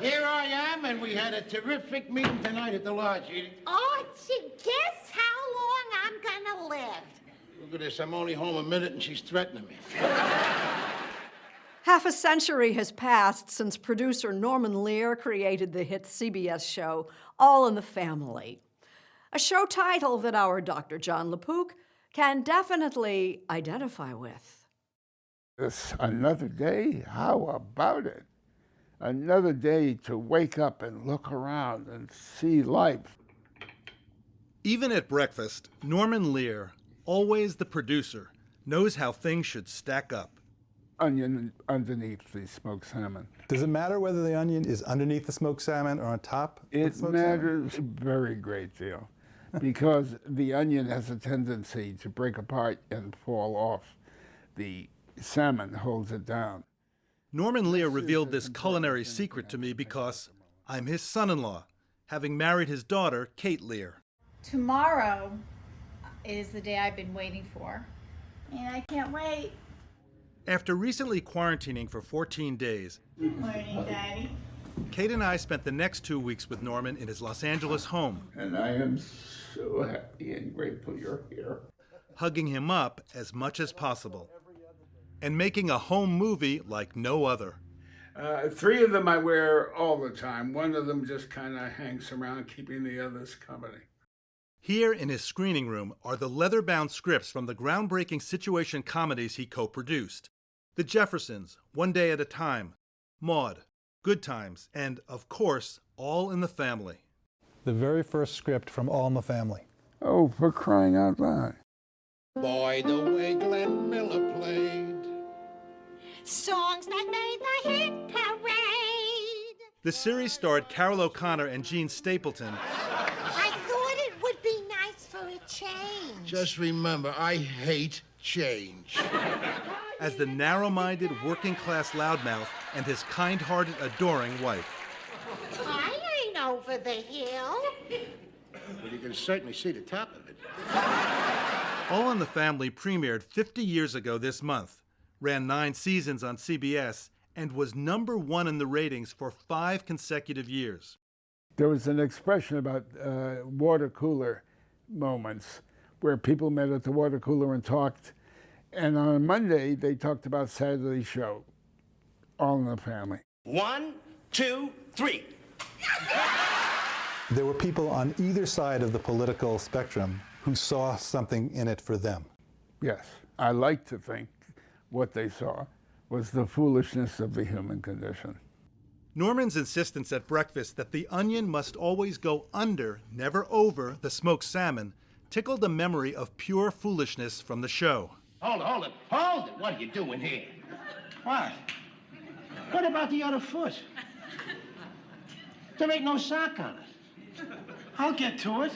Here I am, and we had a terrific meeting tonight at the lodge, Edie. Archie, guess how long I'm gonna live? Look at this, I'm only home a minute, and she's threatening me. Half a century has passed since producer Norman Lear created the hit CBS show All in the Family, a show title that our Dr. John LaPook can definitely identify with. It's another day? How about it? Another day to wake up and look around and see life. Even at breakfast, Norman Lear, always the producer, knows how things should stack up. Onion underneath the smoked salmon. Does it matter whether the onion is underneath the smoked salmon or on top of the smoked Matters a very great deal because the onion has a tendency to break apart and fall off. The salmon holds it down. Norman Lear revealed this culinary secret to me because I'm his son-in-law, having married his daughter, Kate Lear. Tomorrow is the day I've been waiting for, and I can't wait. After recently quarantining for 14 days, Good morning, Daddy. Kate and I spent the next 2 weeks with Norman in his Los Angeles home. And I am so happy and grateful you're here. Hugging him up as much as possible, and making a home movie like no other. 3 of them I wear all the time. One of them just kind of hangs around, keeping the others company. Here in his screening room are the leather-bound scripts from the groundbreaking situation comedies he co-produced. The Jeffersons, One Day at a Time, Maude, Good Times, and, of course, All in the Family. The very first script from All in the Family. Oh, for crying out loud. Boy, the way Glenn Miller played. Songs that made the hit parade. The series starred Carol O'Connor and Gene Stapleton. I thought it would be nice for a change. Just remember, I hate change. As the narrow-minded working-class loudmouth and his kind-hearted, adoring wife. I ain't over the hill. Well, you can certainly see the top of it. All in the Family premiered 50 years ago this month, ran 9 seasons on CBS, and was #1 in the ratings for 5 consecutive years. There was an expression about water cooler moments where people met at the water cooler and talked. And on Monday, they talked about Saturday's show, All in the Family. 1, 2, 3. There were people on either side of the political spectrum who saw something in it for them. Yes, I like to think what they saw was the foolishness of the human condition. Norman's insistence at breakfast that the onion must always go under, never over, the smoked salmon tickled a memory of pure foolishness from the show. Hold it. What are you doing here? What? What about the other foot? There ain't no sock on it. I'll get to it.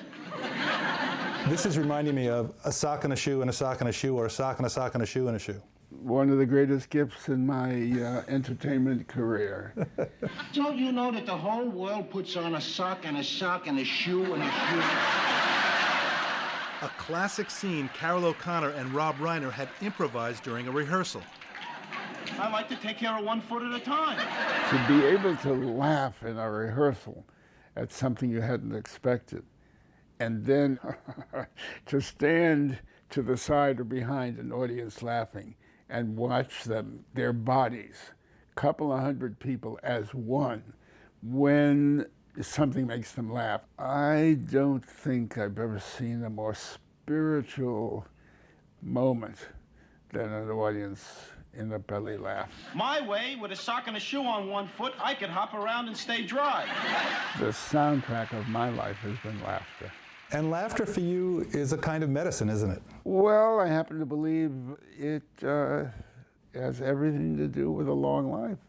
This is reminding me of a sock and a shoe and a sock and a shoe, or a sock and a sock and a shoe and a shoe. One of the greatest gifts in my entertainment career. Don't you know that the whole world puts on a sock and a sock and a shoe and a shoe? A classic scene Carol O'Connor and Rob Reiner had improvised during a rehearsal. I like to take care of one foot at a time. To be able to laugh in a rehearsal at something you hadn't expected, and then to stand to the side or behind an audience laughing and watch them, their bodies, a couple of hundred people as one, when something makes them laugh. I don't think I've ever seen a more spiritual moment than an audience in a belly laugh. My way, with a sock and a shoe on one foot, I could hop around and stay dry. The soundtrack of my life has been laughter. And laughter for you is a kind of medicine, isn't it? Well, I happen to believe it has everything to do with a long life.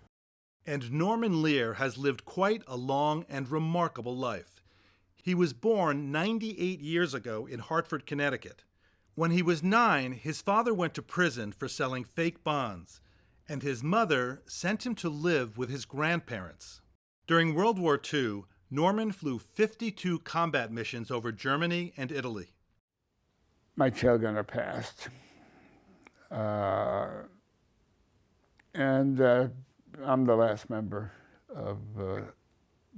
And Norman Lear has lived quite a long and remarkable life. He was born 98 years ago in Hartford, Connecticut. When he was 9, his father went to prison for selling fake bonds, and his mother sent him to live with his grandparents. During World War II, Norman flew 52 combat missions over Germany and Italy. My tail gunner passed. And I'm the last member of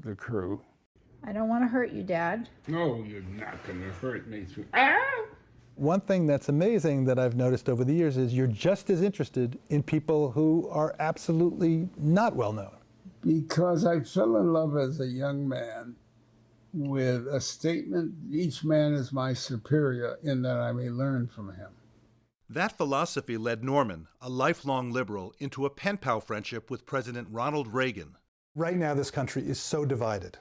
the crew. I don't want to hurt you, Dad. No, you're not going to hurt me. One thing that's amazing that I've noticed over the years is you're just as interested in people who are absolutely not well known. Because I fell in love as a young man with a statement, each man is my superior in that I may learn from him. That philosophy led Norman, a lifelong liberal, into a pen pal friendship with President Ronald Reagan. Right now, this country is so divided.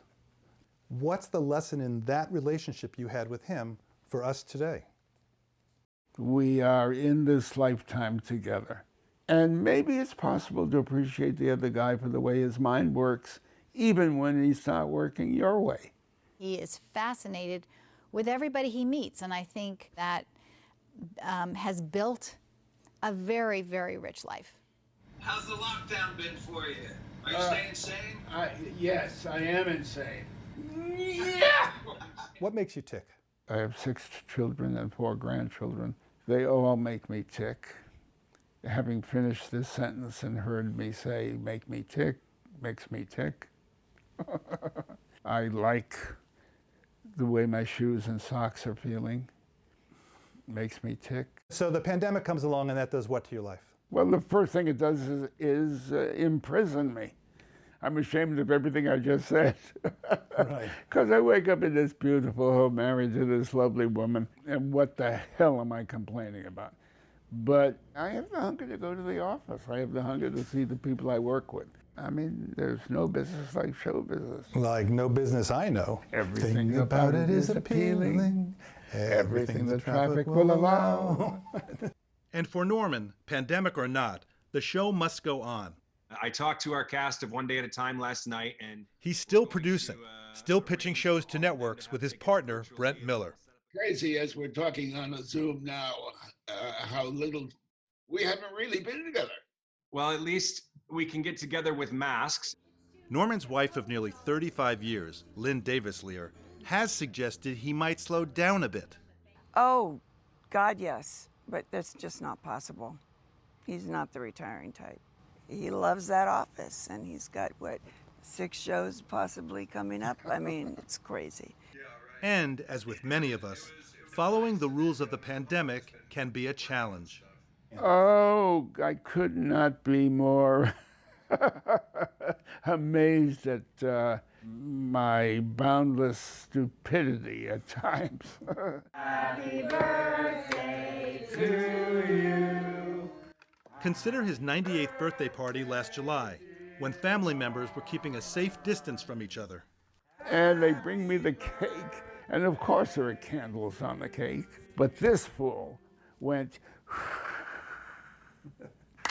What's the lesson in that relationship you had with him for us today? We are in this lifetime together. And maybe it's possible to appreciate the other guy for the way his mind works, even when he's not working your way. He is fascinated with everybody he meets, and I think that has built a very, very rich life. How's the lockdown been for you? Are you staying sane? Yes, I am insane. Yeah! What makes you tick? I have 6 children and 4 grandchildren. They all make me tick. Having finished this sentence and heard me say, make me tick, makes me tick. I like the way my shoes and socks are feeling. Makes me tick. So the pandemic comes along and that does what to your life? Well, the first thing it does is imprison me. I'm ashamed of everything I just said. Right. Because I wake up in this beautiful home married to this lovely woman, and what the hell am I complaining about? But I have the hunger to go to the office. I have the hunger to see the people I work with. I mean, there's no business like show business. Like no business I know. Everything about it is appealing. Everything the traffic will allow. And for Norman, pandemic or not, the show must go on. I talked to our cast of One Day at a Time last night, and He's still producing, still pitching shows to networks with his partner, Brent Miller. Crazy as we're talking on a Zoom now, how little we haven't really been together. well, at least we can get together with masks. Norman's wife of nearly 35 years, Lynn Davis Lear, has suggested he might slow down a bit. Oh, God, yes. But that's just not possible. He's not the retiring type. He loves that office, and he's got, 6 shows possibly coming up? I mean, it's crazy. And, as with many of us, following the rules of the pandemic can be a challenge. Oh, I could not be more amazed at my boundless stupidity at times. Happy birthday to you. Consider his 98th birthday party last July, when family members were keeping a safe distance from each other. And they bring me the cake, and of course there are candles on the cake, but this fool went,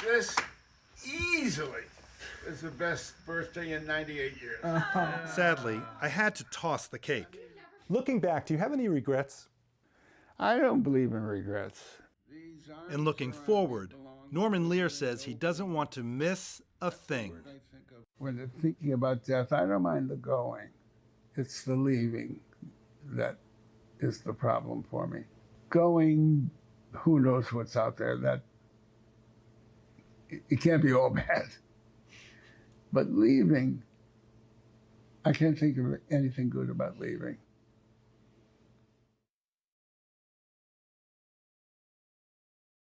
this easily is the best birthday in 98 years. Sadly, I had to toss the cake. Looking back, do you have any regrets? I don't believe in regrets. And looking forward, Norman Lear says he doesn't want to miss a thing. When they're thinking about death, I don't mind the going. It's the leaving that is the problem for me. Going, who knows what's out there, that it can't be all bad. But leaving, I can't think of anything good about leaving.